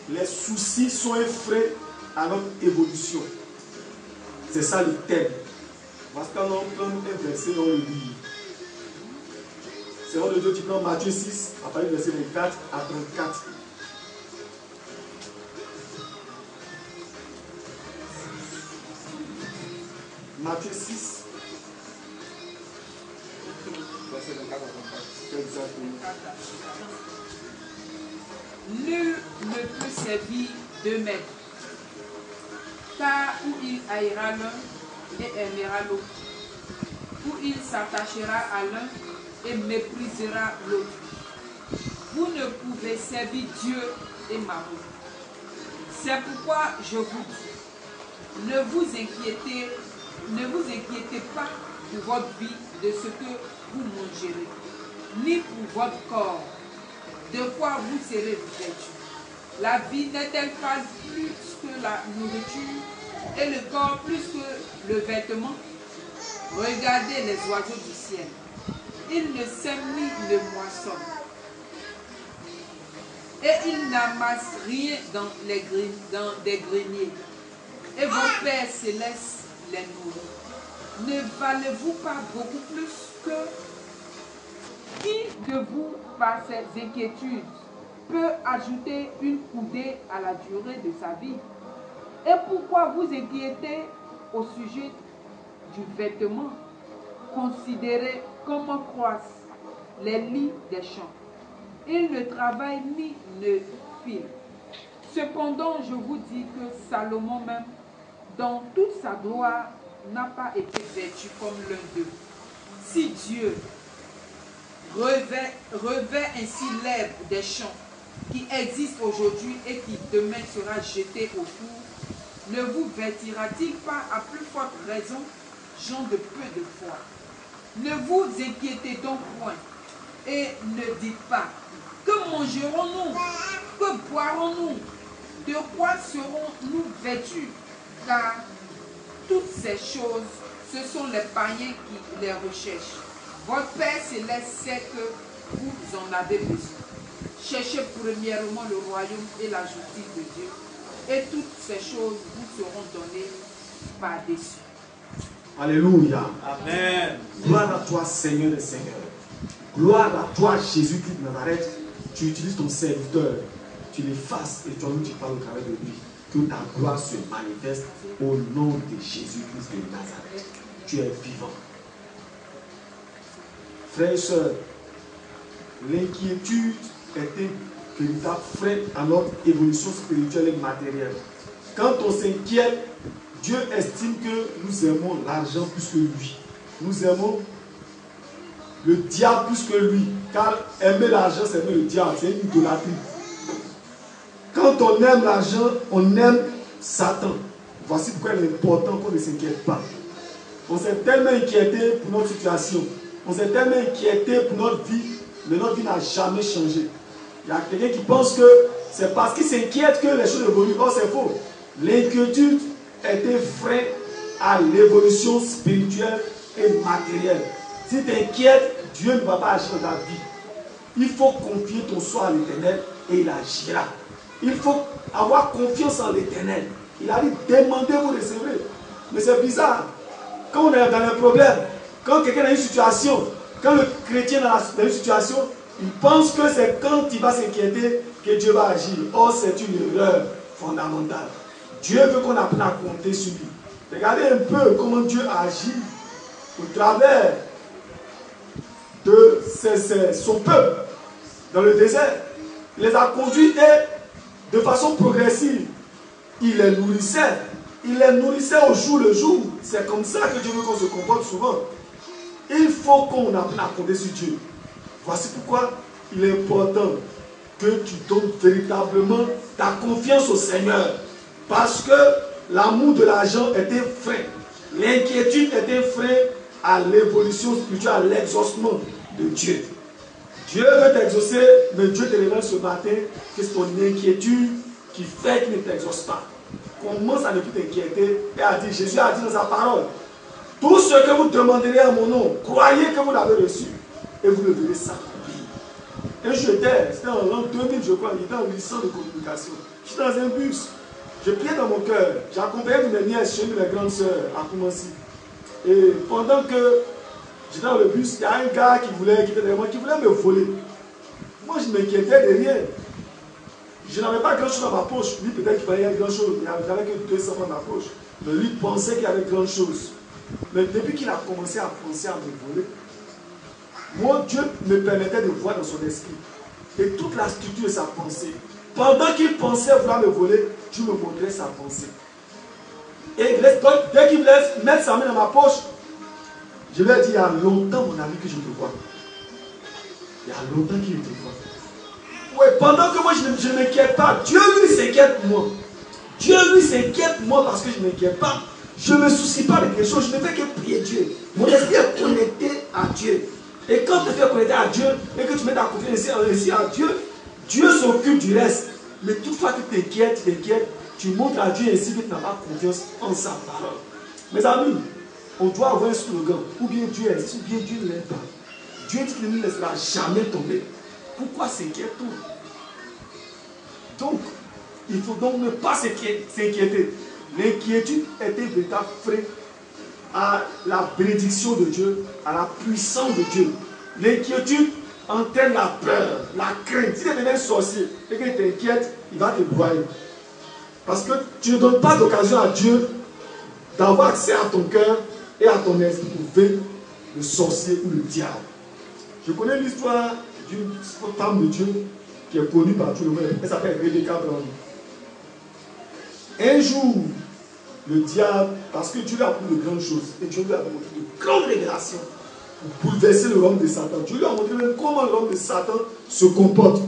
Les soucis sont un frein à notre évolution. C'est ça le thème. Parce qu'on prend un verset, on le lit. C'est de Dieu qui prend Matthieu 6, à partir du verset 24 à 34. Matthieu 6. Verset 24 à 34. Exactement. Nul ne peut servir deux maîtres, car où il haïra l'un et aimera l'autre, ou il s'attachera à l'un et méprisera l'autre. Vous ne pouvez servir Dieu et Mammon. C'est pourquoi je vous dis, ne vous inquiétez pas pour votre vie de ce que vous mangerez, ni pour votre corps, de quoi vous serez vêtus. La vie n'est-elle pas plus que la nourriture et le corps plus que le vêtement? Regardez les oiseaux du ciel. Ils ne sèment ni ne moissonnent. Et ils n'amassent rien dans des greniers. Et vos Pères célestes les nourrit. Ne valez-vous pas beaucoup plus que... Qui de vous, par ses inquiétudes, peut ajouter une coudée à la durée de sa vie? Et pourquoi vous inquiétez au sujet du vêtement? Considérez comment croissent les lits des champs. Ils ne travaillent ni ne filent. Cependant, je vous dis que Salomon même, dans toute sa gloire, n'a pas été vêtu comme l'un d'eux. Si Dieu revêt ainsi l'herbe des champs qui existe aujourd'hui et qui demain sera jeté au four, ne vous vêtira-t-il pas à plus forte raison, gens de peu de foi? Ne vous inquiétez donc point et ne dites pas, que mangerons-nous? Que boirons-nous? De quoi serons-nous vêtus? Car toutes ces choses, ce sont les païens qui les recherchent. Votre Père céleste sait que vous en avez besoin. Cherchez premièrement le royaume et la justice de Dieu, et toutes ces choses vous seront données par-dessus. Alléluia. Amen. Gloire à toi, Seigneur des Seigneurs. Gloire à toi, Jésus-Christ de Nazareth. Tu utilises ton serviteur, tu l'effaces et toi-même tu parles au travers de lui. Que ta gloire se manifeste au nom de Jésus-Christ de Nazareth. Tu es vivant. Frères et sœurs, l'inquiétude est un véritable frein à notre évolution spirituelle et matérielle. Quand on s'inquiète, Dieu estime que nous aimons l'argent plus que lui. Nous aimons le diable plus que lui. Car aimer l'argent, c'est aimer le diable. C'est une idolâtrie. Quand on aime l'argent, on aime Satan. Voici pourquoi il est important qu'on ne s'inquiète pas. On s'est tellement inquiété pour notre situation. On s'est tellement inquiété pour notre vie, mais notre vie n'a jamais changé. Il y a quelqu'un qui pense que c'est parce qu'il s'inquiète que les choses évoluent. Or, c'est faux. L'inquiétude est un frein à l'évolution spirituelle et matérielle. Si tu t'inquiètes, Dieu ne va pas agir dans ta vie. Il faut confier ton soi à l'Éternel et il agira. Il faut avoir confiance en l'Éternel. Il a dit, demandez, vous recevrez. Mais c'est bizarre. Quand on est dans un problème, quand quelqu'un est dans une situation, quand le chrétien est dans une situation, il pense que c'est quand il va s'inquiéter que Dieu va agir. Or, c'est une erreur fondamentale. Dieu veut qu'on apprenne à compter sur lui. Regardez un peu comment Dieu agit au travers de son peuple dans le désert. Il les a conduits et de façon progressive, il les nourrissait. Il les nourrissait au jour le jour. C'est comme ça que Dieu veut qu'on se comporte souvent. Il faut qu'on apprenne à compter sur Dieu. Voici pourquoi il est important que tu donnes véritablement ta confiance au Seigneur. Parce que l'amour de l'argent est un frein. L'inquiétude est un frein à l'évolution spirituelle, à l'exaucement de Dieu. Dieu veut t'exaucer, mais Dieu te révèle ce matin que c'est ton inquiétude qui fait qu'il ne t'exauce pas. Commence à ne plus t'inquiéter et à dire, Jésus a dit dans sa parole, tout ce que vous demanderez à mon nom, croyez que vous l'avez reçu et vous le verrez s'accomplir. Et c'était en l'an 2000, je crois, j'étais en licence de communication. J'étais dans un bus. Je priais dans mon cœur. J'accompagnais mes nièces chez mes grandes sœurs à Koumassi. Et pendant que j'étais dans le bus, il y a un gars qui était derrière moi, qui voulait me voler. Moi, je m'inquiétais de rien. Je n'avais pas grand chose dans ma poche. Lui, peut-être qu'il voyait grand chose. Il n'avait que 200 francs dans ma poche. Mais lui pensait qu'il y avait grand chose. Mais depuis qu'il a commencé à penser à me voler, moi, Dieu me permettait de voir dans son esprit. Et toute la structure de sa pensée. Pendant qu'il pensait vouloir me voler, Dieu me montrait sa pensée. Et dès qu'il voulait mettre sa main dans ma poche, je lui ai dit, il y a longtemps, mon ami, que je te vois. Il y a longtemps qu'il te voit. Ouais, pendant que moi, je ne m'inquiète pas, Dieu lui s'inquiète pour moi. Dieu lui s'inquiète pour moi parce que je ne m'inquiète pas. Je ne me soucie pas de quelque chose, je ne fais que prier Dieu. Mon esprit est connecté à Dieu. Et quand tu te fais connecter à Dieu, et que tu mets ta confiance ici à Dieu, Dieu s'occupe du reste. Mais toutefois que tu t'inquiètes, tu montres à Dieu ainsi que tu n'as pas confiance en sa parole. Mes amis, on doit avoir un slogan. Ou bien Dieu existe, ou bien Dieu ne l'est pas. Dieu dit qu'il ne nous laissera jamais tomber. Pourquoi s'inquiète-t-on? Donc, il faut donc ne pas s'inquiéter. L'inquiétude est un véritable frein à la bénédiction de Dieu, à la puissance de Dieu. L'inquiétude entraîne la peur, la crainte. Si tu deviens sorcier et que tu t'inquiètes, il va te broyer. Parce que tu ne donnes pas d'occasion à Dieu d'avoir accès à ton cœur et à ton esprit pour vaincre le sorcier ou le diable. Je connais l'histoire d'une femme de Dieu qui est connue par tout le monde. Elle s'appelle Rebecca Brown. Un jour, le diable, parce que Dieu lui a appris de grandes choses, et Dieu lui a montré de grandes révélations pour bouleverser le royaume de Satan. Dieu lui a montré même comment le royaume de Satan se comporte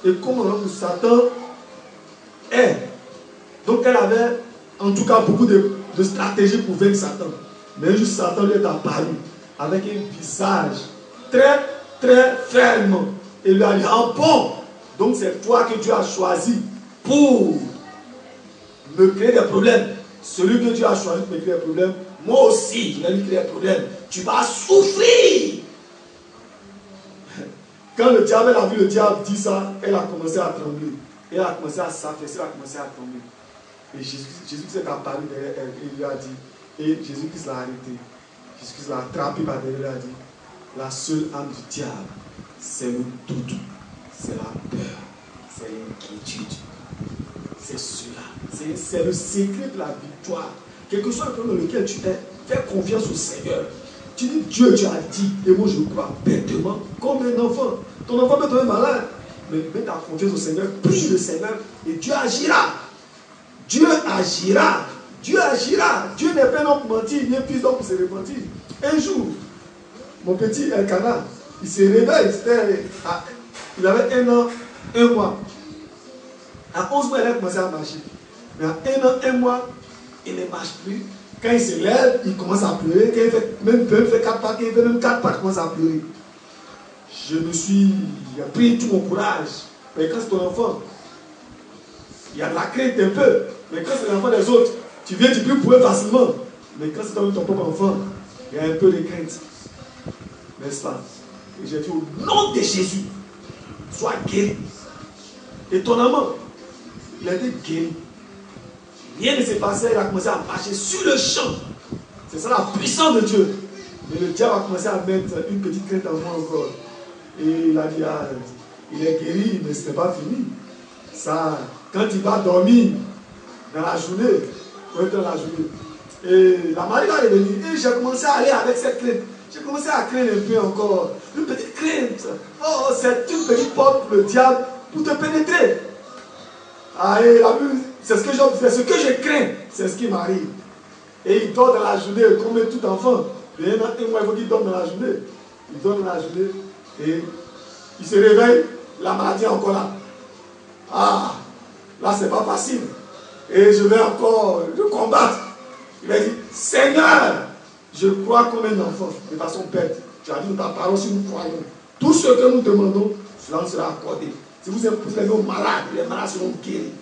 et comment le royaume de Satan est. Donc elle avait en tout cas beaucoup de stratégies pour vaincre Satan. Mais un jour, Satan lui est apparu avec un visage très, très ferme et lui a dit, ah bon, donc c'est toi que Dieu a choisi pour me créer des problèmes. Celui que Dieu a choisi pour me créer des problèmes, moi aussi, je vais lui créer des problèmes. Tu vas souffrir. Quand le diable a vu le diable dire ça, elle a commencé à trembler. Elle a commencé à s'affaisser, elle a commencé à tomber. Et Jésus s'est apparu derrière elle et il lui a dit, et Jésus-Christ l'a arrêté. Jésus-Christ l'a attrapé par derrière, il a dit, la seule âme du diable, c'est le doute, c'est la peur, c'est l'inquiétude. C'est cela. C'est le secret de la victoire. Quel que soit le problème dans lequel tu es, fais confiance au Seigneur. Tu dis, Dieu, tu as dit, et moi je crois bêtement, comme un enfant. Ton enfant peut tomber malade, mais mets ta confiance au Seigneur, prie le Seigneur, et Dieu agira. Dieu agira. Dieu agira. Dieu n'est pas un homme pour mentir, ni un fils d'homme pour se repentir. Un jour, mon petit Elkana, il se réveille, il avait 1 an, 1 mois. À 11 mois, il a commencé à marcher. Mais à 1 an, 1 mois, il ne marche plus. Quand il se lève, il commence à pleurer. Quand il fait même 4 pas, quand il fait même 4 pas, il commence à pleurer. J'ai pris tout mon courage. Mais quand c'est ton enfant, il y a de la crainte un peu. Mais quand c'est l'enfant des autres, tu viens, tu peux pleurer facilement. Mais quand c'est ton propre enfant, il y a un peu de crainte. N'est-ce pas? Et j'ai dit au nom de Jésus, sois guéri. Étonnamment, il a été guéri. Rien ne s'est passé, il a commencé à marcher sur le champ. C'est ça la puissance de Dieu. Mais le diable a commencé à mettre une petite crainte en moi encore. Et il a dit, ah, il est guéri, mais ce n'est pas fini. Ça, quand il va dormir dans la journée, et la maladie va revenir. Et j'ai commencé à aller avec cette crainte. J'ai commencé à craindre un peu encore. Une petite crainte. Oh, c'est une petite porte pour le diable pour te pénétrer. Ah, et la Bible, c'est ce que je crains, c'est ce qui m'arrive. Et il dort dans la journée comme tout enfant. Et il faut qu'il dorme dans la journée. Il dort dans la journée et il se réveille, la maladie est encore là. Ah, là c'est pas facile. Et je vais encore le combattre. Il va dire, Seigneur, je crois comme un enfant, de façon bête. Tu as dit dans ta parole si nous croyons. Tout ce que nous demandons, cela nous sera accordé. Si vous êtes malades, les malades seront guéris.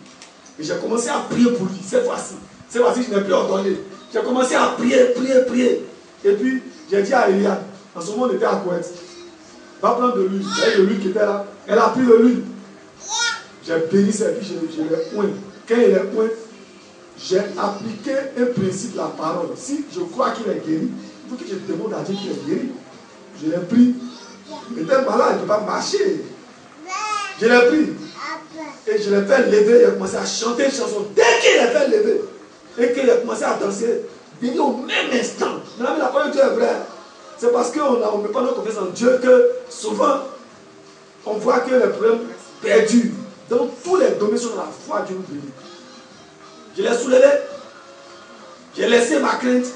Et j'ai commencé à prier pour lui, cette fois-ci. Cette fois-ci, je n'ai plus ordonné. J'ai commencé à prier. Et puis, j'ai dit à Eliane, en ce moment, on était à Kouet. Va prendre de l'huile. Il y avait de l'huile qui était là. Elle a pris de l'huile. J'ai béni ses filles, je les oint. Quand il est oint, j'ai appliqué un principe, la parole. Si je crois qu'il est guéri, il faut que je demande à Dieu qu'il est guéri. Je l'ai pris. Il était malade, il ne peut pas marcher. Je l'ai pris. Et je l'ai fait lever, il a commencé à chanter une chanson. Dès qu'il l'a fait lever, et qu'il a commencé à danser, il dit au même instant. Mais la parole de Dieu est vraie. C'est parce qu'on ne met pas notre confiance en Dieu que souvent, on voit que les problèmes perdurent. Donc tous les domaines sont dans la foi, Dieu nous bénit. Je l'ai soulevé, j'ai laissé ma crainte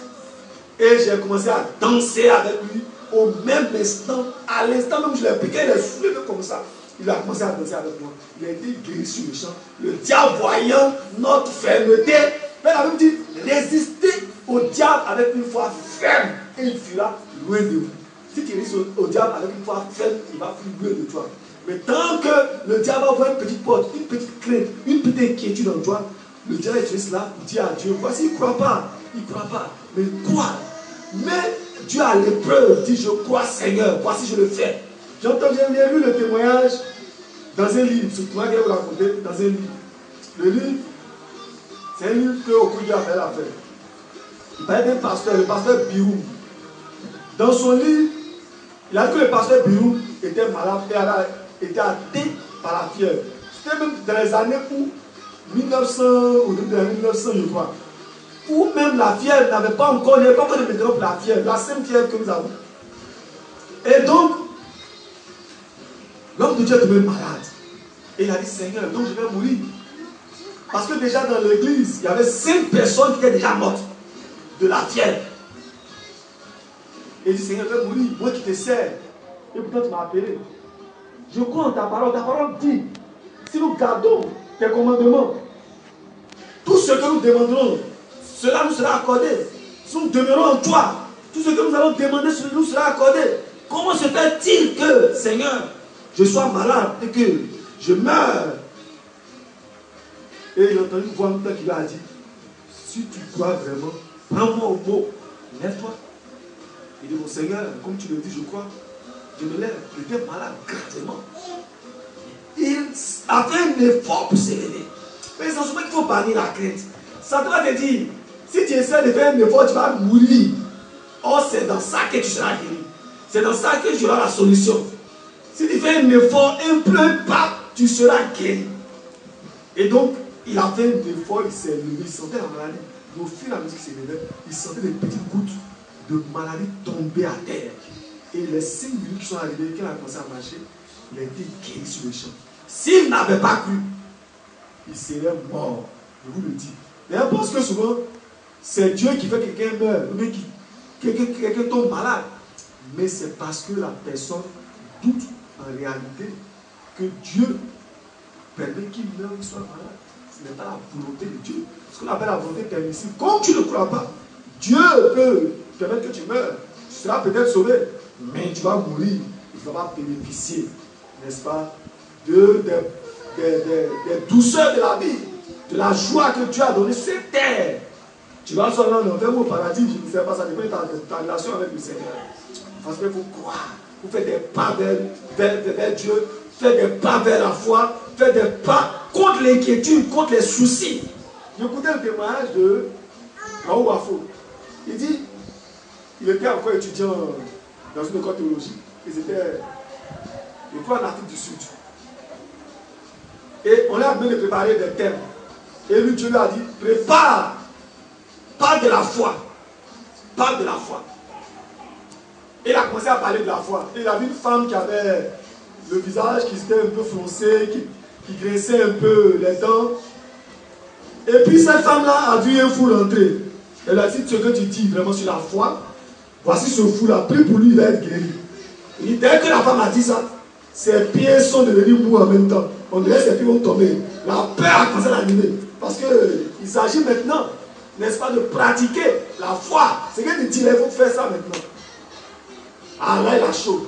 et j'ai commencé à danser avec lui au même instant. À l'instant même, je l'ai piqué, il est soulevé comme ça. Il a commencé à danser avec moi. Il a été guéri sur le champ. Le diable voyant notre fermeté, il a même dit, résistez au diable avec une foi ferme et il fuira loin de vous. Si tu résistes au diable avec une foi ferme, il va fuir loin de toi. Mais tant que le diable va ouvrir une petite porte, une petite crainte, une petite inquiétude en toi, le diable utilise cela pour dire à Dieu, voici, il ne croit pas, mais crois. Mais Dieu a l'épreuve, dit, je crois Seigneur, voici je le fais. J'ai lu le témoignage dans un livre, ce témoignage que je vais vous raconter, dans un livre. Le livre, c'est un livre que Okudia a fait l'affaire. Il parlait d'un pasteur, le pasteur Biroum. Dans son livre, il a dit que le pasteur Biroum était malade et était atteint par la fièvre. C'était même dans les années où 1900 ou 1900, je crois, où même la fièvre n'avait pas encore, il n'y avait pas encore de médicaments pour la fièvre, la seule fièvre que nous avons. Et donc, l'homme de Dieu est tombé malade. Et il a dit, Seigneur, donc je vais mourir. Parce que déjà dans l'église, il y avait 5 personnes qui étaient déjà mortes de la fièvre. Et il dit, Seigneur, je vais mourir, moi qui te sers. Et pourtant tu m'as appelé. Je crois en ta parole dit, si nous gardons tes commandements, tout ce que nous demanderons, cela nous sera accordé. Si nous demeurons en toi, tout ce que nous allons demander, cela nous sera accordé. Comment se fait-il que, Seigneur, je sois malade et que je meure? Et il a entendu une voix qui lui a dit, si tu crois vraiment, prends-moi au mot, lève-toi. Il dit, mon Seigneur, comme tu le dis, je crois, je me lève. Il était malade gravement. Il a fait un effort pour se lever. Mais c'est en ce moment qu'il faut bannir la crainte. Ça doit te dire, si tu essaies de faire un effort, tu vas mourir. Or, c'est dans ça que tu seras guéri. C'est dans ça que tu auras la solution. Si tu fais un effort, un pas, tu seras guéri. Et donc, il a fait un effort, il s'est levé, il sentait la maladie. Mais au fur et à mesure qu'il s'est levé, il sentait des petites gouttes de maladie tomber à terre. Et les 5 minutes qui sont arrivées, quand il a commencé à marcher, il a été guéri sur le champ. S'il n'avait pas cru, il serait mort. Je vous le dis. Mais on pense que souvent, c'est Dieu qui fait que quelqu'un meurt, ou bien quelqu'un tombe malade. Mais c'est parce que la personne doute en réalité que Dieu permet qu'il meure, qu'il soit malade. Ce n'est pas la volonté de Dieu. Ce qu'on appelle la volonté permissive. Comme tu ne crois pas, Dieu peut permettre que tu meurs. Tu seras peut-être sauvé, mais tu vas mourir. Tu ne vas pas bénéficier, n'est-ce pas, des douceurs de la vie, de la joie que Dieu a donnée sur cette terre. Tu vas soit en enfer ou au paradis, je ne sais pas, ça dépend de ta relation avec le Seigneur. Parce qu'il faut croire, il faut faire des pas vers Dieu, faire des pas vers la foi, faire des pas contre l'inquiétude, contre les soucis. J'écoutais le témoignage de Raoul Wafo. Il dit, il était encore étudiant dans une école théologique. Ils étaient, je crois, en Afrique du Sud. Et on a amené de préparer des thèmes. Et lui, Dieu lui a dit, prépare, parle de la foi. Parle de la foi. Et il a commencé à parler de la foi. Et il a vu une femme qui avait le visage qui était un peu foncé, qui graissait un peu les dents. Et puis cette femme-là a vu un fou rentrer. Elle a dit, ce que tu dis vraiment sur la foi, voici ce fou-là, prie pour lui, il va être guéri. Et dès que la femme a dit ça, ses pieds sont devenus mous en même temps. On dirait que ses pieds vont tomber. La peur a commencé à l'animer. Parce qu'il s'agit maintenant, n'est-ce pas, de pratiquer la foi. C'est que tu dis, il faut faire ça maintenant. Ah là, il a chaud.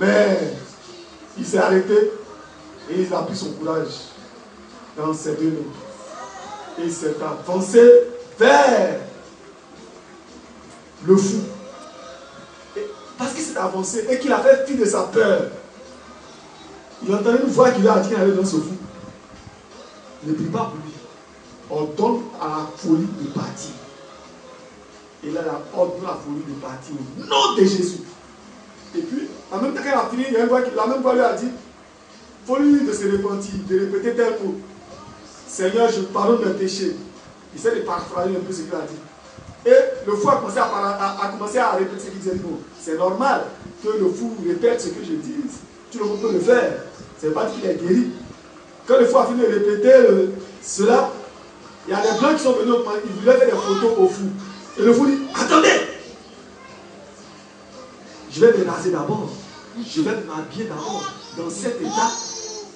Mais il s'est arrêté et il a pris son courage dans ses 2 mains. Et il s'est avancé vers le fou. Et parce qu'il s'est avancé et qu'il a fait fi de sa peur, il entendait une voix qui lui a dit qu'il allait dans ce fou. Ne prie pas pour lui. On donne à la folie de partir. Et là, on donne à la folie de partir au nom de Jésus. Et puis, en même temps qu'elle a fini, il y a une voix qui, la même voix lui a dit, folie de se repentir, de répéter tel mot. Seigneur, je pardonne mes péchés. Il essaie de paraphraser un peu ce qu'il a dit. Et le fou a commencé à répéter ce qu'il disait. Bon, c'est normal que le fou répète ce que je dis. Tout le monde peut le faire. Ce n'est pas qu'il est guéri. Quand le fou a fini de répéter cela, il y a des blancs qui sont venus, ils voulaient faire des photos au fou. Et le fou dit, attendez, je vais me raser d'abord. Je vais m'habiller d'abord. Dans cet état,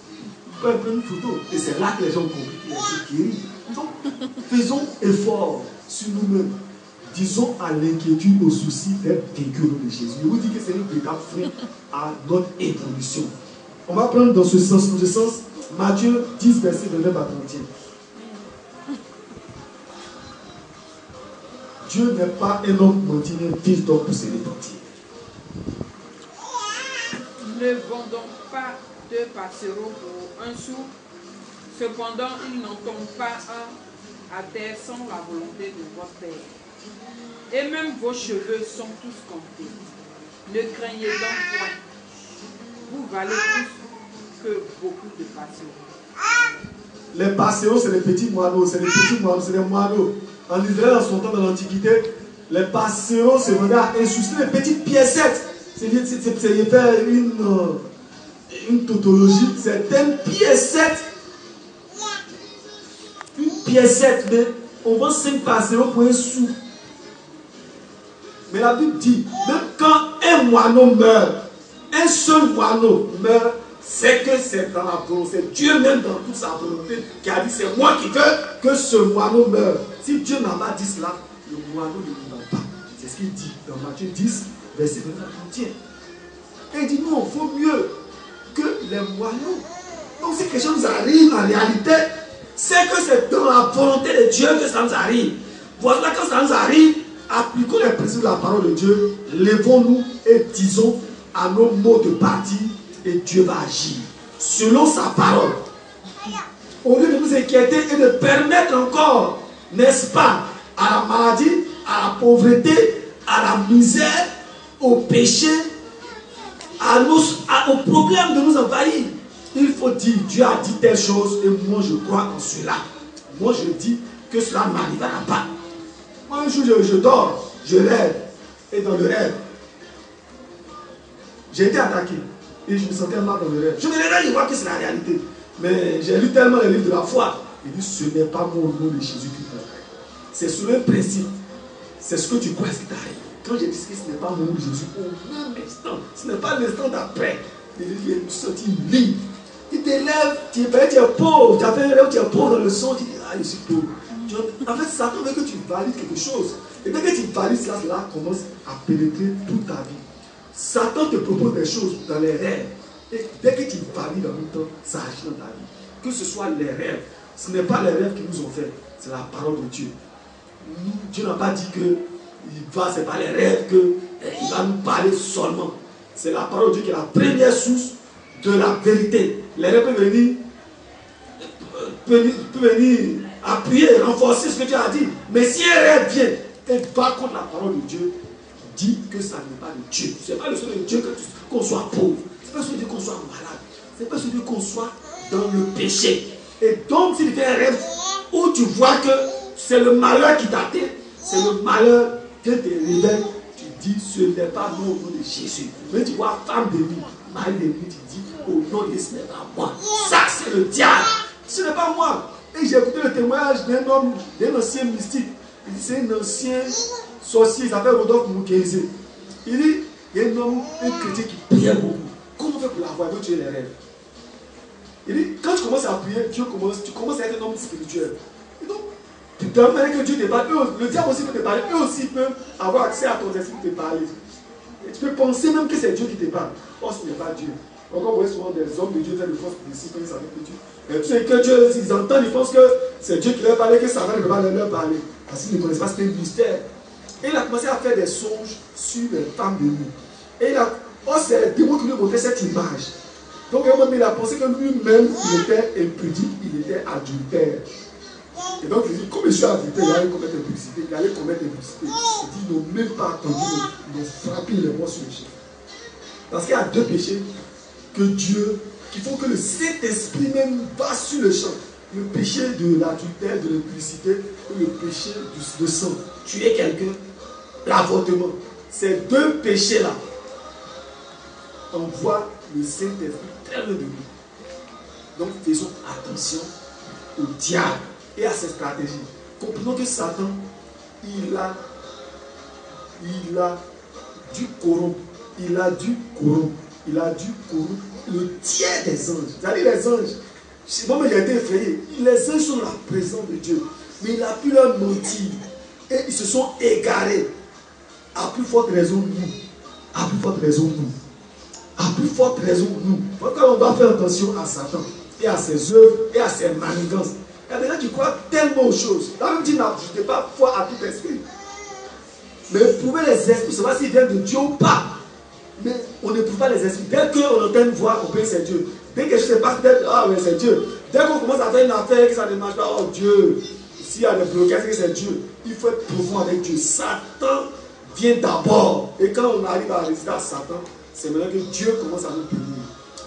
il peut prendre une photo. Et c'est là que les gens ont compris qu'il a été guéri. Donc, faisons effort sur nous-mêmes. Disons à l'inquiétude, au souci d'être vaincu au nom de Jésus. Je vous dis que c'est une véritable frein à notre évolution. On va prendre dans ce sens, Matthieu 10, verset 29 à 31. Dieu n'est pas un homme menti, un fils d'homme pour se repentir. Ne vendons pas 2 passereaux pour 1 sou. Cependant, il n'en tombe pas un à terre sans la volonté de votre Père. Et même vos cheveux sont tous comptés. Ne craignez donc point. Vous valez plus que beaucoup de passereaux. Les passereaux, c'est les petits moineaux, c'est des moineaux. En Israël, en son temps, dans l'Antiquité, les passereaux se vendaient à un sou. C'est des petites piécettes. C'est une tautologie. C'est une piécette. Une piécette, mais on vend 5 passereaux pour 1 sou. Mais la Bible dit, même quand un moineau meurt, un seul moineau meurt, c'est que c'est dans la volonté. C'est Dieu même dans toute sa volonté qui a dit, c'est moi qui veux que ce moineau meure. Si Dieu n'a pas dit cela, le moineau ne meurt pas. C'est ce qu'il dit dans Matthieu 10, verset 21. Et il dit, non, il faut mieux que les moineaux. Donc si quelque chose nous arrive en réalité, c'est que c'est dans la volonté de Dieu que ça nous arrive. Voilà, quand ça nous arrive, appliquons les principes de la parole de Dieu, levons-nous et disons à nos mots de partir, et Dieu va agir selon sa parole. Au lieu de nous inquiéter et de permettre encore, n'est-ce pas, à la maladie, à la pauvreté, à la misère, au péché, aux problèmes de nous envahir. Il faut dire, Dieu a dit telle chose et moi je crois en cela. Moi je dis que cela ne m'arrivera pas. Moi un jour je dors, je rêve, et dans le rêve, j'ai été attaqué. Et je me sentais mal dans le rêve. Je me réveille, je vois que c'est la réalité. Mais j'ai lu tellement les livres de la foi. Il dit, ce n'est pas mon nom de Jésus qui t'arrive. C'est sur le principe. C'est ce que tu crois qui t'arrive. Quand j'ai dit que ce n'est pas mon nom de Jésus, au même instant, ce n'est pas l'instant d'après. Il me sorti libre. Il t'élève, tu es pauvre. Tu as fait un rêve, tu es pauvre dans le son. Tu dis, ah, je suis pauvre. En fait, Satan veut que tu valides quelque chose. Et dès que tu valides cela, cela commence à pénétrer toute ta vie. Satan te propose des choses dans les rêves. Et dès que tu valides en même temps, ça agit dans ta vie. Que ce soit les rêves. Ce n'est pas les rêves qui nous ont fait. C'est la parole de Dieu. Dieu n'a pas dit que ce n'est pas les rêves qu'il va nous parler seulement. C'est la parole de Dieu qui est la première source de la vérité. Les rêves peuvent venir appuyer, renforcer ce que Dieu a dit. Mais si un rêve vient et va contre la parole de Dieu, dit que ça n'est pas de Dieu. Ce n'est pas le souhait de Dieu qu'on soit pauvre. Ce n'est pas le souhait de Dieu qu'on soit malade. Ce n'est pas le souhait de Dieu qu'on soit dans le péché. Et donc, s'il fait un rêve où tu vois que c'est le malheur qui t'atteint, c'est le malheur que te révèle, tu dis, ce n'est pas moi au nom de Jésus. Mais tu vois, femme de vie, mari de vie, tu dis, au nom de Jésus, ce n'est pas moi. Ça, c'est le diable. Ce n'est pas moi. Et j'ai écouté le témoignage d'un homme, d'un ancien mystique. Il dit, c'est un ancien sorcier, il s'appelle Rodolphe Mukézé. Il dit, il y a un homme, un chrétien qui priait beaucoup. Comment on fait pour l'avoir? Il veut tuer les rêves. Il dit, quand tu commences à prier, tu commences à être un homme spirituel. Et donc, de la manière que Dieu te parle, le diable aussi peut te parler, eux aussi peuvent avoir accès à ton esprit pour te parler. Et tu peux penser même que c'est Dieu qui te parle. Or, ce n'est pas Dieu. Encore, vous voyez souvent des hommes de Dieu faire de fausses prophéties quand ils savent que Dieu. Et tu sais que Dieu, s'ils entendent, ils pensent que c'est Dieu qui leur parle, que Satan ne peut pas leur parler. Parce qu'ils ne connaissent pas, c'est un mystère. Et il a commencé à faire des songes sur les femmes de nuit. Et c'est le démon qui lui montrait cette image. Donc, à un moment, il a pensé que lui-même, il était impudique, il était adultère. Et donc, il dit, comme je suis adultère, il allait commettre impudicité. Il allait commettre impudicité. Il dit, ils n'ont même pas attendu, ils ont frappé les morts sur le champ. Parce qu'il y a deux péchés que Dieu, qu'il faut que le Saint-Esprit même va sur le champ. Le péché de l'adultère, de l'impudicité, et le péché de sang. Tuer quelqu'un, l'avortement. Ces deux péchés-là envoient le Saint-Esprit très loin de nous. Donc faisons attention au diable et à ses stratégies. Comprenons que Satan, il a dû corrompre. Il a dû corrompre le tiers des anges. C'est-à-dire les anges. Moi, il a été effrayé. Les anges sont la présence de Dieu. Mais il a pu leur mentir. Et ils se sont égarés. À plus forte raison, nous. À plus forte raison, nous. À plus forte raison, nous. Pourquoi on doit faire attention à Satan et à ses œuvres et à ses manigances. Il y a des gens qui croient tellement aux choses. La Bible dit n'ajoutez pas foi à tout esprit. Mais prouver les esprits, c'est pas s'ils viennent de Dieu ou pas. Mais on ne prouve pas les esprits. Dès qu'on entend une voix, on peut dire c'est Dieu. Dès que quelque chose se passe, peut-être, ah oui, c'est Dieu. Dès qu'on commence à faire une affaire et que ça ne marche pas, oh Dieu. S'il y a des blocages, c'est Dieu. Il faut être profond avec Dieu. Satan vient d'abord. Et quand on arrive à résister à Satan, c'est maintenant que Dieu commence à nous punir.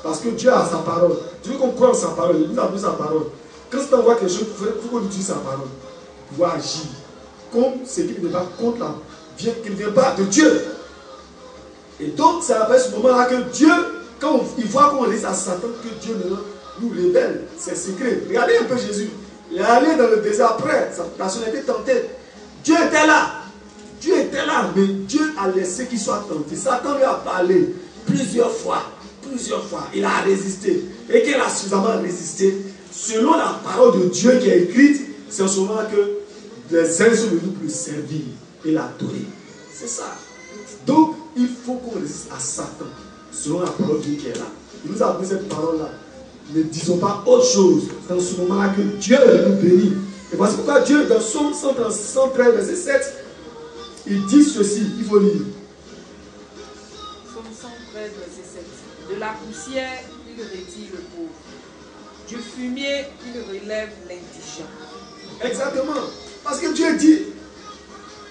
Parce que Dieu a sa parole. Dieu qu'on croit en sa parole, il nous a donné sa parole. Quand Satan voit quelque chose, il faut qu'on utilise sa parole pour agir. Comme ce qui ne va pas contre la vie, qui ne vient pas de Dieu. Et donc, c'est à ce moment-là que Dieu, quand il voit qu'on résiste à Satan, que Dieu nous révèle ses secrets. Regardez un peu Jésus. Il est allé dans le désert après, sa nation a été tentée. Dieu était là. Dieu était là, mais Dieu a laissé qu'il soit tenté. Satan lui a parlé plusieurs fois. Il a résisté. Et qu'il a suffisamment résisté, selon la parole de Dieu qui est écrite, c'est en ce moment que les uns sont venus pour le servir et l'adorer. C'est ça. Donc, il faut qu'on résiste à Satan, selon la parole de Dieu qui est là. Il nous a donné cette parole-là. Ne disons pas autre chose. C'est en ce moment-là que Dieu nous bénit. Et voici pourquoi Dieu, dans Psaume 113, verset 7, il dit ceci, il faut lire. Psaume 113, verset 7. De la poussière, il retire le pauvre. Du fumier, il relève l'indigent. Exactement. Parce que Dieu dit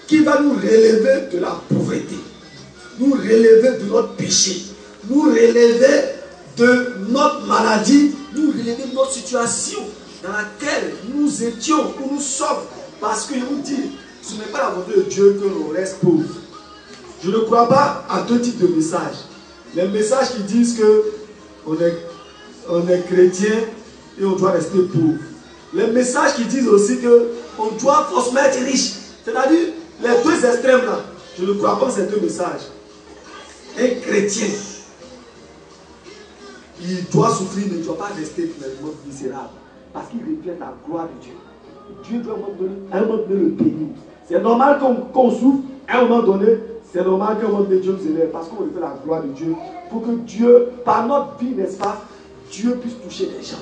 qu'il va nous relever de la pauvreté, nous relever de notre péché, nous relever de notre maladie, nous relever de notre situation dans laquelle nous étions, où nous sommes. Parce qu'il nous dit, ce n'est pas la volonté de Dieu que l'on reste pauvre. Je ne crois pas à deux types de messages. Les messages qui disent qu'on est chrétien et on doit rester pauvre. Les messages qui disent aussi qu'on doit forcément être riche. C'est-à-dire, les deux extrêmes là, je ne crois pas à ces deux messages. Un chrétien, il doit souffrir, mais il ne doit pas rester finalement misérable. Parce qu'il reflète la gloire de Dieu. Dieu doit à un moment donné le bénir. C'est normal qu'on souffre, à un moment donné, c'est normal qu'à un moment donné Dieu nous élève. Parce qu'on reflète la gloire de Dieu. Pour que Dieu, par notre vie, n'est-ce pas, Dieu puisse toucher les gens.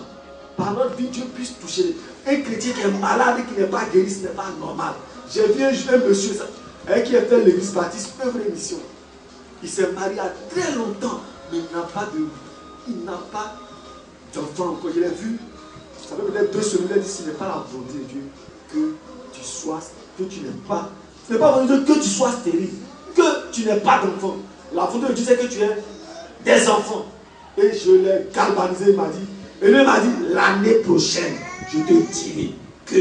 Par notre vie, Dieu puisse toucher les gens. Un chrétien qui est malade et qui n'est pas guéri, ce n'est pas normal. J'ai vu un monsieur qui a fait l'église baptiste, œuvre et mission. Il s'est marié à très longtemps, mais il n'a pas d'enfant encore. Je l'ai vu, ça fait peut-être 2 semaines, il a dit, ce n'est pas la volonté de Dieu que tu n'aies pas. Ce n'est pas la volonté de Dieu que tu sois stérile, que tu n'aies pas d'enfant. La volonté de Dieu, c'est que tu aies des enfants. Et je l'ai galvanisé, il m'a dit. Et lui m'a dit, l'année prochaine, je te dirai que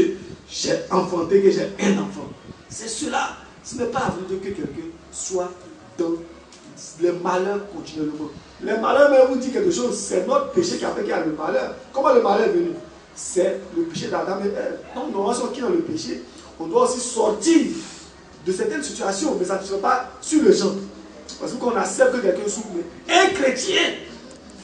j'ai enfanté, que j'ai un enfant. C'est cela. Ce n'est pas la volonté que quelqu'un soit dans les malheurs continuellement. Les malheurs, mais vous dit quelque chose, c'est notre péché qui a fait qu'il y a le malheur. Comment le malheur est venu? C'est le péché d'Adam et Ève. Donc, nous sommes qui dans le péché, on doit aussi sortir de certaines situations, mais ça ne se fait pas sur le champ. Parce qu'on accepte que quelqu'un souffre. Mais un chrétien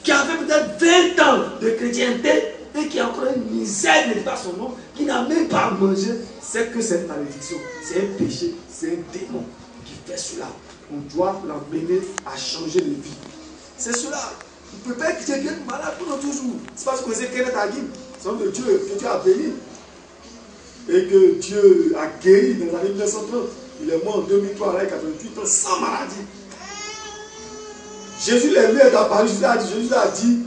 qui a fait peut-être 20 ans de chrétienté et qui a encore une misère, ne dit pas son nom, qui n'a même pas mangé, c'est que c'est une malédiction, c'est un péché, c'est un démon qui fait cela. On doit l'emmener à changer de vie. C'est cela. Il ne peut pas être chrétien qui est malade pendant toujours. C'est parce que c'est Kenneth Hagin, c'est l'homme de Dieu que Dieu a béni et que Dieu a guéri dans les années 1930. Il est mort en 2003 avec 88 ans sans maladie. Jésus lui est apparu, Jésus a dit,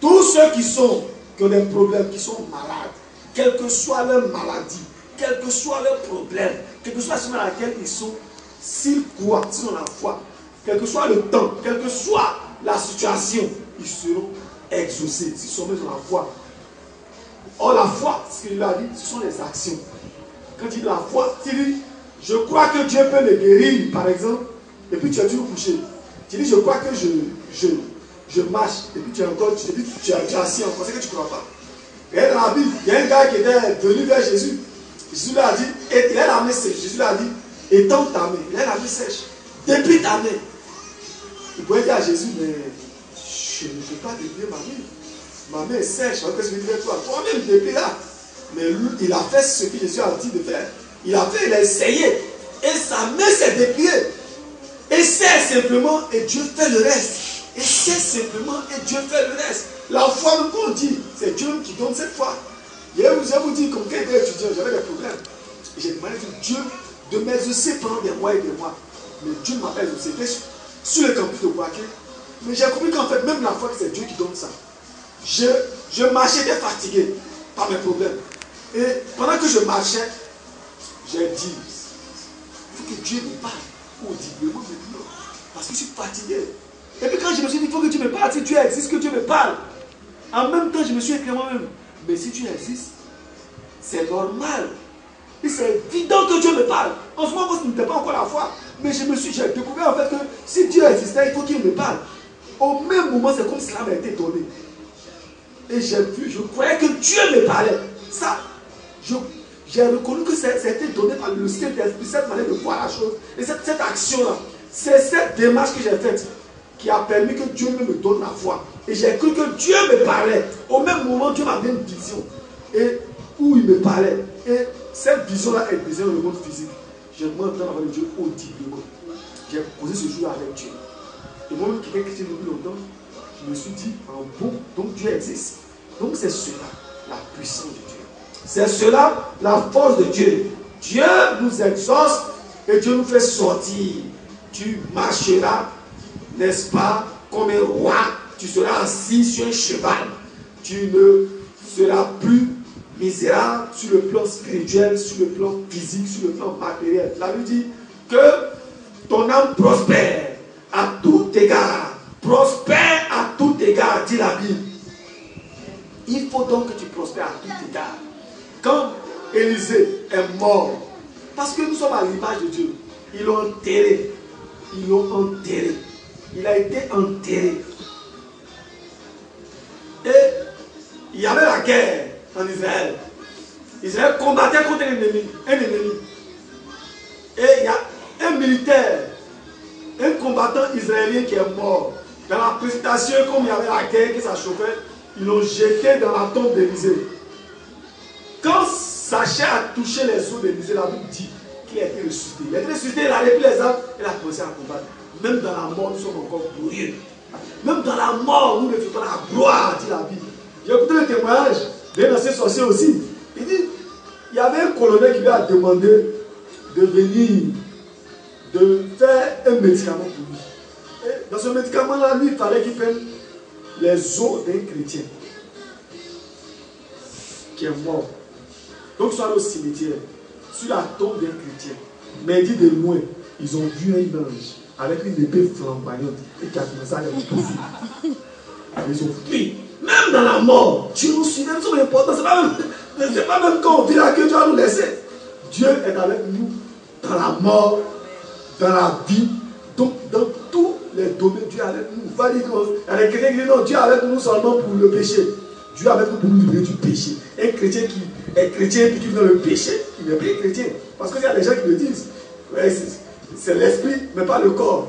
tous ceux qui ont des problèmes, qui sont malades, quelle que soit leur maladie, quel que soit leur problème, quel que soit la situation dans laquelle ils sont, s'ils croient, s'ils ont la foi, quel que soit le temps, quelle que soit la situation, ils seront exaucés, s'ils sont mis dans la foi. Or, la foi, ce qu'il a dit, ce sont les actions. Quand il dit la foi, il dit, je crois que Dieu peut me guérir, par exemple, et puis tu es toujours couché. Tu dis, je crois que je marche, et puis tu es encore, tu te dis, tu es assis encore, c'est que tu ne crois pas. Et dans la Bible, il y a un gars qui était venu vers Jésus. Jésus lui a dit, et il a la main sèche. Jésus lui a dit, étends ta main. Il a la main sèche. Déplie ta main. Il pouvait dire à Jésus, mais je ne peux pas déplier ma main. Ma main est sèche. Qu'est-ce que je vais faire? Toi-même, déplie là. Mais lui, il a fait ce que Jésus a dit de faire. Il a fait, il a essayé. Et sa main s'est dépliée. Essaie simplement et Dieu fait le reste. Essaie simplement et Dieu fait le reste. La foi, nous qu'on dit, c'est Dieu qui donne cette foi. Je vous dis, comme quelqu'un était étudiant, j'avais des problèmes. Et j'ai demandé à Dieu de m'exaucer pendant des mois et des mois. Mais Dieu ne m'a pas exaucé. J'étais sur le campus de Boaké. Mais j'ai compris qu'en fait, même la foi, c'est Dieu qui donne ça. Je marchais, j'étais fatigué par mes problèmes. Et pendant que je marchais, j'ai dit, il faut que Dieu me parle audiblement maintenant. Parce que je suis fatigué. Et puis quand je me suis dit, il faut que Dieu me parle, si Dieu existe, que Dieu me parle. En même temps, je me suis écrit moi-même, mais si Dieu existe, c'est normal. Et c'est évident que Dieu me parle. En ce moment, ce n'était pas encore la foi. Mais j'ai découvert en fait que si Dieu existait, il faut qu'il me parle. Au même moment, c'est comme si cela m'a été donné. Et j'ai vu, je croyais que Dieu me parlait. Ça, j'ai reconnu que c'était donné par le Saint-Esprit, cette manière de voir la chose. Et cette action-là, c'est cette démarche que j'ai faite qui a permis que Dieu me donne la foi. Et j'ai cru que Dieu me parlait. Au même moment, Dieu m'a donné une vision. Et où il me parlait. Et cette vision-là est visée dans le monde physique. J'ai m'entendre avec Dieu audiblement. J'ai posé ce jour avec Dieu. Et moi-même qui étais chrétien depuis longtemps, je me suis dit, en bon, donc Dieu existe. Donc c'est cela, la puissance de Dieu. C'est cela, la force de Dieu. Dieu nous exauce et Dieu nous fait sortir. Tu marcheras, n'est-ce pas, comme un roi. Tu seras assis sur un cheval. Tu ne seras plus misérable sur le plan spirituel, sur le plan physique, sur le plan matériel. La Bible dit que ton âme prospère à tout égard. Prospère à tout égard, dit la Bible. Il faut donc que tu prospères à tout égard. Quand Élisée est mort, parce que nous sommes à l'image de Dieu, ils l'ont enterré. Ils l'ont enterré. Il a été enterré. Et il y avait la guerre en Israël. Israël combattait contre un ennemi. Et il y a un militaire, un combattant israélien qui est mort. Dans la précipitation, comme il y avait la guerre, que ça chauffait, ils l'ont jeté dans la tombe d'Élisée. Quand sa chair a touché les os d'Élisée, la Bible dit qu'il a été ressuscité. Il a été ressuscité, il a repris les armes et il a commencé à combattre. Même dans la mort, nous sommes encore glorieux. Même dans la mort, nous ne faisons pas la gloire, dit la Bible. J'ai écouté le témoignage d'un ancien sorcier aussi. Il dit, il y avait un colonel qui lui a demandé de venir, de faire un médicament pour lui. Et dans ce médicament-là, lui, il fallait qu'il prenne les os d'un chrétien qui est mort. Donc, ils sont allés au cimetière, sur la tombe d'un chrétien. Mais il dit de loin, ils ont vu un ange avec une épée flamboyante et qui a commencé à les repousser. Ils ont fui. Même dans la mort, Dieu nous suit, nous sommes importants. Ce n'est pas même quand on vit là que Dieu va nous laisser. Dieu est avec nous dans la mort, dans la vie, donc dans tous les domaines. Dieu est avec nous. Il va dire qu'il y a des chrétiens qui disent non, Dieu est avec nous seulement pour le péché. Dieu est avec nous pour nous libérer du péché. Un chrétien qui est chrétien et qui vit dans le péché, il n'est pas chrétien. Parce qu'il y a des gens qui le disent. Ouais, c'est l'esprit, mais pas le corps.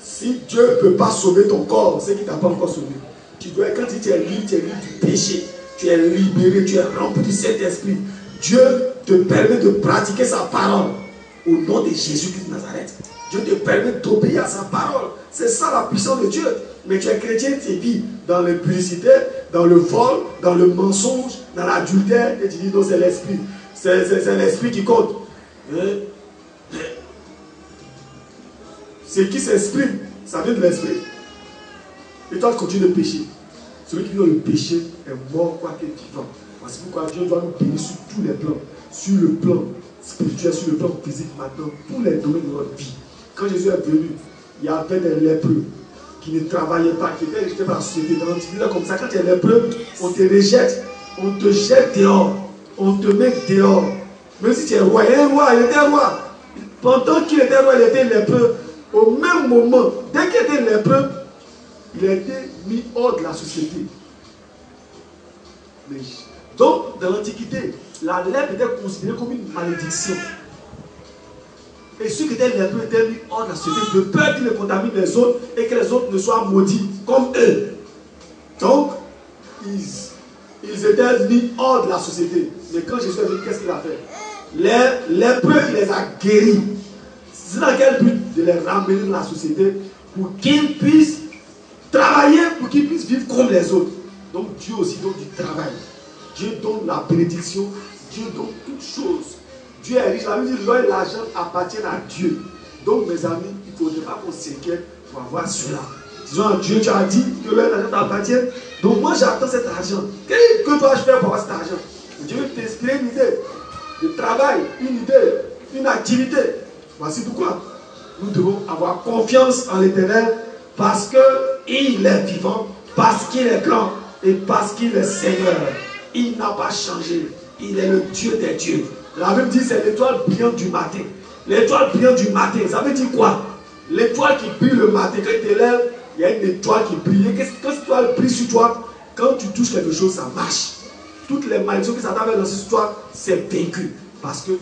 Si Dieu ne peut pas sauver ton corps, c'est qu'il ne t'a pas encore sauvé. Tu dois, quand tu es libre du péché, tu es libéré, tu es rempli du Saint-Esprit. Dieu te permet de pratiquer sa parole au nom de Jésus-Christ de Nazareth. Dieu te permet d'obéir à sa parole. C'est ça la puissance de Dieu. Mais tu es chrétien, tu vis dans l'impudicité, dans le vol, dans le mensonge, dans l'adultère, et tu dis non, c'est l'esprit. C'est l'esprit qui compte. Ce qui s'exprime, Ça vient de l'esprit. Et toi, tu continues de pécher. Celui qui vit dans le péché est mort, quoi qu'il vivant. Voici pourquoi Dieu doit nous bénir sur tous les plans. Sur le plan spirituel, sur le plan physique, maintenant, tous les domaines de notre vie. Quand Jésus est venu, il y avait des lépreux qui ne travaillaient pas, qui étaient rejetés par la société. Dans l'Antiquité, comme ça, quand tu es lépreux, on te rejette, on te jette dehors, on te met dehors. Même si tu es roi, il est roi, il était roi. Pendant qu'il était roi, il était lépreux. Au même moment, dès qu'il était lépreux, il a été mis hors de la société. Mais, donc, dans l'Antiquité, la lèpre était considérée comme une malédiction. Et ceux qui étaient lépreux étaient mis hors de la société de peur qu'ils ne contaminent les autres et que les autres ne soient maudits comme eux. Donc, ils étaient mis hors de la société. Mais quand Jésus est venu, qu'est-ce qu'il a fait? Les lépreux, il les a guéris. C'est dans quel but? De les ramener dans la société pour qu'ils puissent travailler, pour qu'ils puissent vivre comme les autres. Donc Dieu aussi donne du travail. Dieu donne la bénédiction. Dieu donne toutes choses. Dieu est riche. La Bible dit l'or et l'argent appartiennent à Dieu. Donc mes amis, il ne faudrait pas qu'on s'inquiète pour avoir cela. Disons à Dieu, tu as dit que l'or et l'argent t'appartiennent. Donc moi j'attends cet argent. Que dois-je faire pour avoir cet argent? Dieu veut t'inspirer une idée de travail, une idée, une activité. Voici pourquoi nous devons avoir confiance en l'Éternel, parce qu'il est vivant, parce qu'il est grand et parce qu'il est Seigneur. Il n'a pas changé. Il est le Dieu des dieux. La Bible dit c'est l'étoile brillante du matin. L'étoile brillante du matin, ça veut dire quoi? L'étoile qui brille le matin, quand tu te lèves, il y a une étoile qui brille. Quand cette étoile brille sur toi, quand tu touches quelque chose, ça marche. Toutes les malédictions que Satan avait lancées sur toi, c'est vaincu. Parce que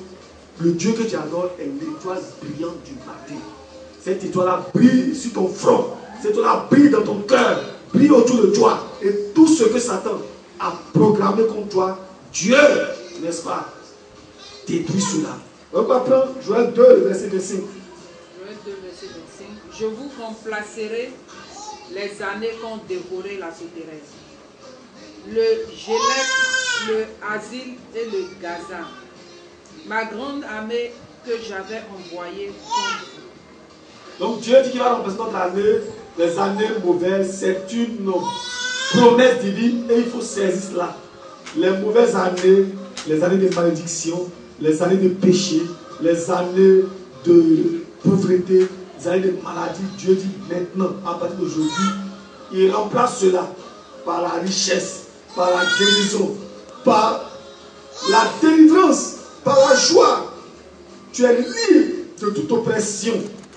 le Dieu que tu adores est l'étoile brillante du matin. Cette étoile-là brille sur ton front. Cette étoile-là brille dans ton cœur, brille autour de toi. Et tout ce que Satan a programmé contre toi, Dieu, n'est-ce pas, détruit cela. On va prendre Joël 2, le verset 25. Joël 2, verset 25. Je vous remplacerai les années qu'ont dévoré la sauterelle. Le Gélec, le Asile et le Gaza. Ma grande armée que j'avais envoyée contre vous. Donc Dieu dit qu'il va remplacer notre année, les années mauvaises, c'est une promesse divine et il faut saisir cela. Les mauvaises années, les années de malédiction, les années de péché, les années de pauvreté, les années de maladie, Dieu dit maintenant, à partir d'aujourd'hui, il remplace cela par la richesse, par la guérison, par la délivrance, par la joie. Tu es libre de toute oppression.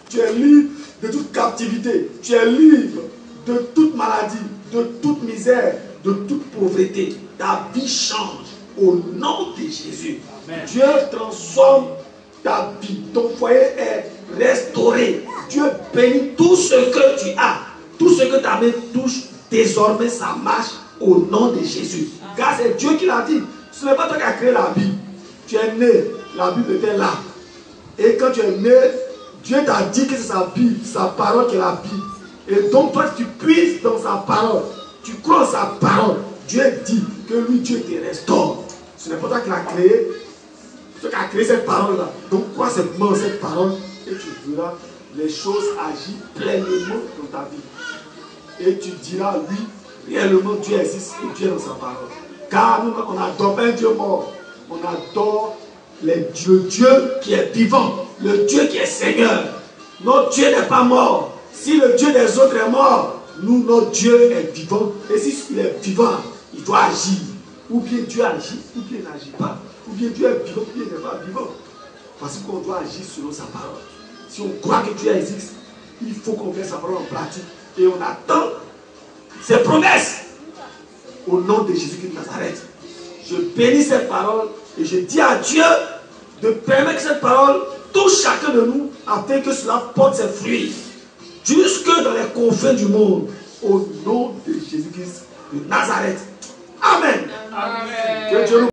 Tu es libre de toute captivité. Tu es libre de toute maladie, de toute misère, de toute pauvreté. Ta vie change au nom de Jésus. Amen. Dieu transforme ta vie. Ton foyer est restauré. Dieu bénit tout ce que tu as. Tout ce que ta main touche, désormais ça marche au nom de Jésus. Car c'est Dieu qui l'a dit. Ce n'est pas toi qui as créé la Bible. Tu es né, la Bible était là. Et quand tu es né, Dieu t'a dit que c'est sa Bible, sa parole qui est la Bible. Et donc toi tu puisses dans sa parole, tu crois en sa parole. Dieu dit que lui, Dieu te restaure. Ce n'est pas toi qui l'as créé, c'est toi qui as créé cette parole-là. Donc crois simplement cette parole et tu verras les choses agir pleinement dans ta vie. Et tu diras, oui, réellement Dieu existe et Dieu est dans sa parole. Car nous, on n'adore pas un Dieu mort. On adore le Dieu qui est vivant, le Dieu qui est Seigneur. Notre Dieu n'est pas mort. Si le Dieu des autres est mort, nous, notre Dieu est vivant. Et si il est vivant, il doit agir. Ou bien Dieu agit, ou bien il n'agit pas. Ou bien Dieu est vivant, ou bien il n'est pas vivant. Parce qu'on doit agir selon sa parole. Si on croit que Dieu existe, il faut qu'on mette sa parole en pratique. Et on attend ses promesses. Au nom de Jésus-Christ de Nazareth. Je bénis cette parole et je dis à Dieu de permettre que cette parole touche chacun de nous afin que cela porte ses fruits jusque dans les confins du monde. Au nom de Jésus-Christ de Nazareth. Amen. Amen. Que Dieu nous